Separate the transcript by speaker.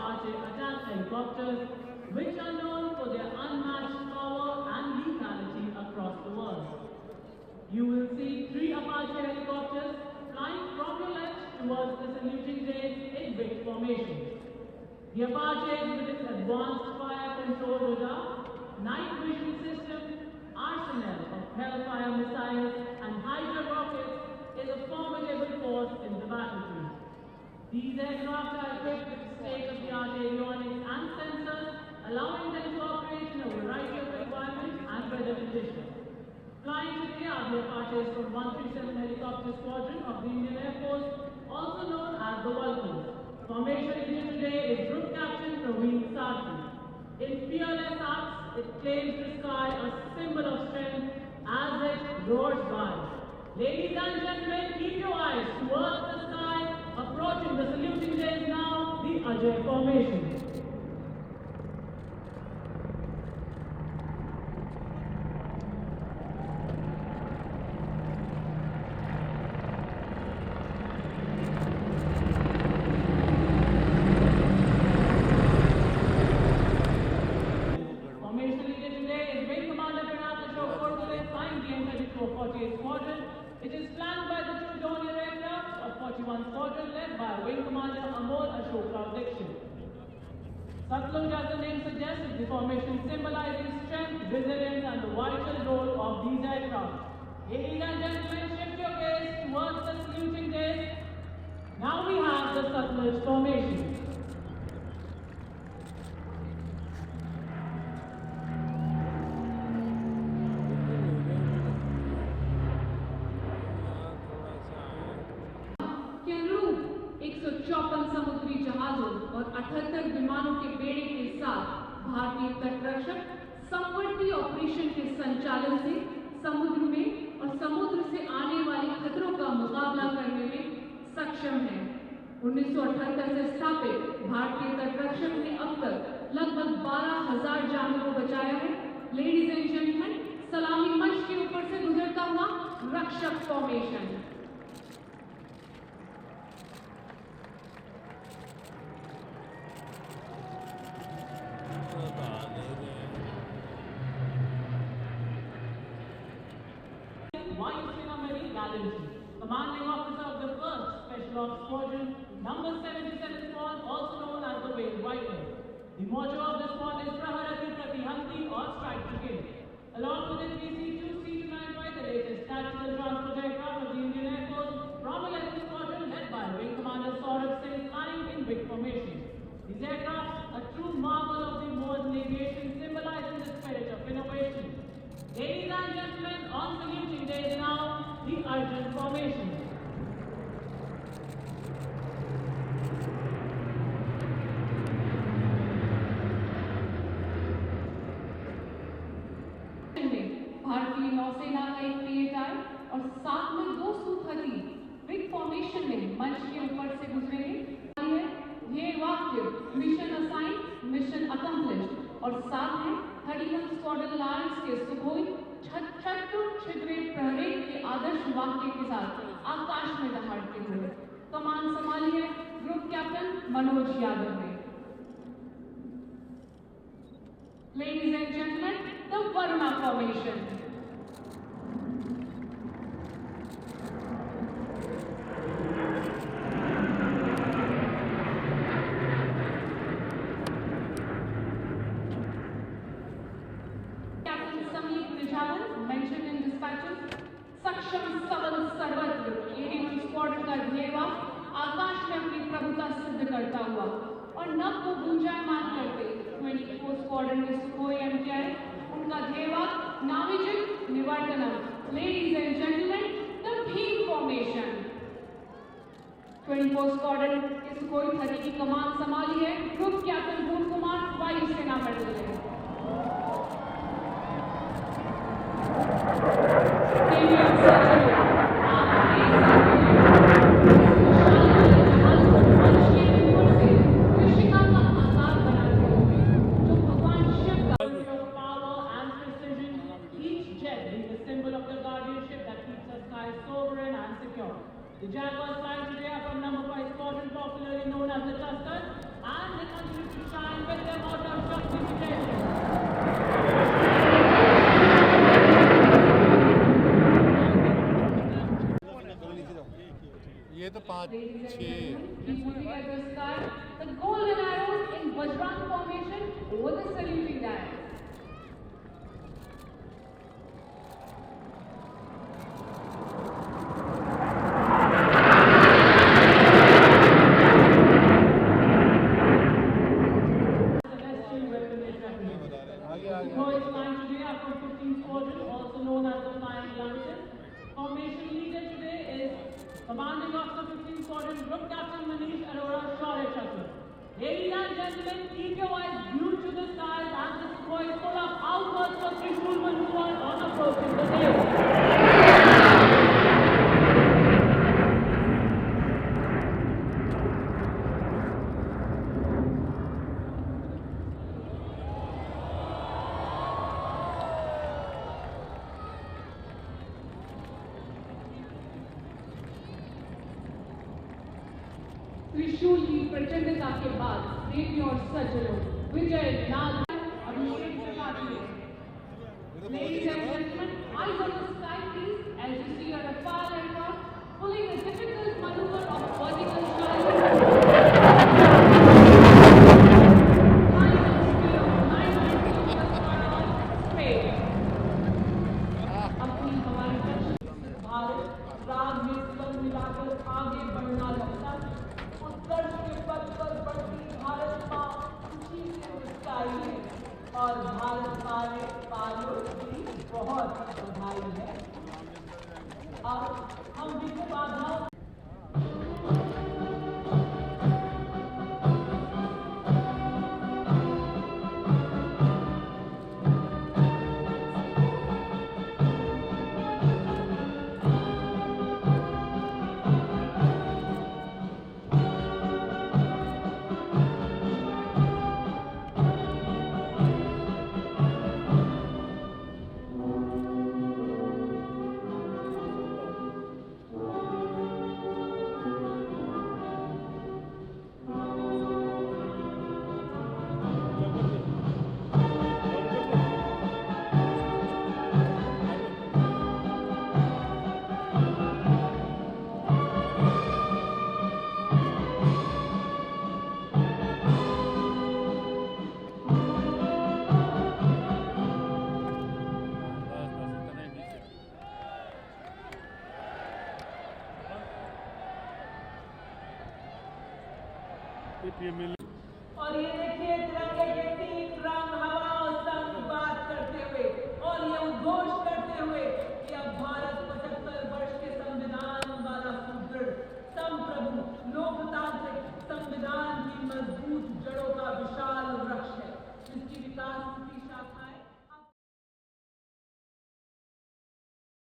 Speaker 1: Apache attack helicopters, which are known for their unmatched power and lethality across the world. You will see 3 Apache helicopters flying from your left towards the saluting days in big formation. The Apache, with its advanced fire control radar, night vision system, arsenal of Hellfire missiles and Hydra rockets, is a formidable force in the battlefield. These aircraft are equipped with state-of-the-art avionics and sensors, allowing them to operate in a variety of environments and weather conditions. Flying today are the Apaches from 137 Helicopter Squadron of the Indian Air Force, also known as the Vulcans. Formation leader today is Group Captain Praveen Sarthi. In fearless acts, it claims the sky, a symbol of strength, as it roars by. Ladies and gentlemen, keep your eyes towards the sky. Approaching the saluting days now, the Ajay Formation. It is flanked by the 2 Dornier aircraft of 41 Squadron led by Wing Commander Amol Ashok Rao Dixit. Satluj, as the name suggests, is the formation symbolizing strength, resilience and the vital role of these aircraft. Ladies and gentlemen, shift your gaze towards the saluting days. Now we have the Satluj formation.
Speaker 2: समुद्री जहाजों और 78 विमानों के बेड़े के साथ भारतीय तटरक्षक संवर्ती ऑपरेशन के संचालन से समुद्र में और समुद्र से आने वाले खतरों का मुकाबला करने में सक्षम है। 1978 से स्थापित भारतीय तटरक्षक ने अब तक लगभग 12,000 जानों को बचाया है। लेडीज एंड जेंटलमैन, सलामी मंच के ऊपर से गुजरता हुआ रक्षक formation.
Speaker 1: Commanding officer of the 1st Special Ops Squadron, number 77 Squad, also known as the Wave Viper. The motto of the squad is Praharati Pratihanti or Strike to Kill. Along with it, we see 2 C-295, the latest tactical transport aircraft of the Indian Air Force, from 11th Squadron led by Wing Commander Saurabh Singh, flying in big formation. These aircraft, a true marvel of the modern aviation, symbolizing the spirit of innovation. Ladies and gentlemen, on saluting days now, the Arjun Formation.
Speaker 2: भारतीय नौसेना का एक पीएटाई और साथ में 2 सुखती big formation में मंच के ऊपर से गुजरेंगे। ये वाक्य मिशन असाइन, मिशन अकम्प्लिश्ड और साथ में 31 स्क्वाड्रन लायंस के सुखोई 76 छिद्रे प्रहरी के आदर्श वाक्य के साथ आकाश में दहाड़ते हुए कमान संभाली है ग्रुप कैप्टन मनोज यादव ने। Ladies and gentlemen, the Varma Formation. mentioned in dispatches, Saksham Saval Sarvatra, 81 squadron का ध्येयवा आकाश में अपनी प्रभुता सिद्ध करता हुआ और नभ को गुंजायमान करते 24 स्क्वाड्रन में सुखोई MKI, उनका ध्येयवा नाविजिक निवर्तनम। Ladies and gentlemen, the Bhim formation. 24 squadron के सुखोई 30 की कमान संभाली है ग्रुप कैप्टन भूल कुमार, वायुसेना battalion.
Speaker 1: The Jaguars flying today are from number 5 squadron, popularly known as the Tuskers, and they
Speaker 2: over the saluting dais.
Speaker 1: Celestial Weapon Academy. Boys flying today are from 15th Squadron, also known as the Flying Lancers. Formation leader today is Commanding Officer 15th Squadron, Group Captain Manish Arora, Shaurya Chakra. Ladies and gentlemen, keep your eyes glued to the skies as the Sukhoi is full of outbursts for Trishul maneuver on approaching the tail.
Speaker 2: त्रिशूल की प्रचंडता के बाद प्रेमी और सज्जनों विजय नाग अभिषेक Tripathi. Ladies and gentlemen, eyes on the sky please as you see a Rafale aircraft pulling a difficult maneuver of vertical shy. Flying at a speed of 900 km/h straight. अपनी हवाई कक्ष
Speaker 1: भारत राग में स्वर मिलाकर आगे बढ़ना लगता है। उत्कर्ष के पथ पर बढ़ती भारत माँ खुशी से मुस्काई है और भारत माँ ने पायलट की बहुत बधाई है। अब हम विघ्न बाधाओं
Speaker 3: ये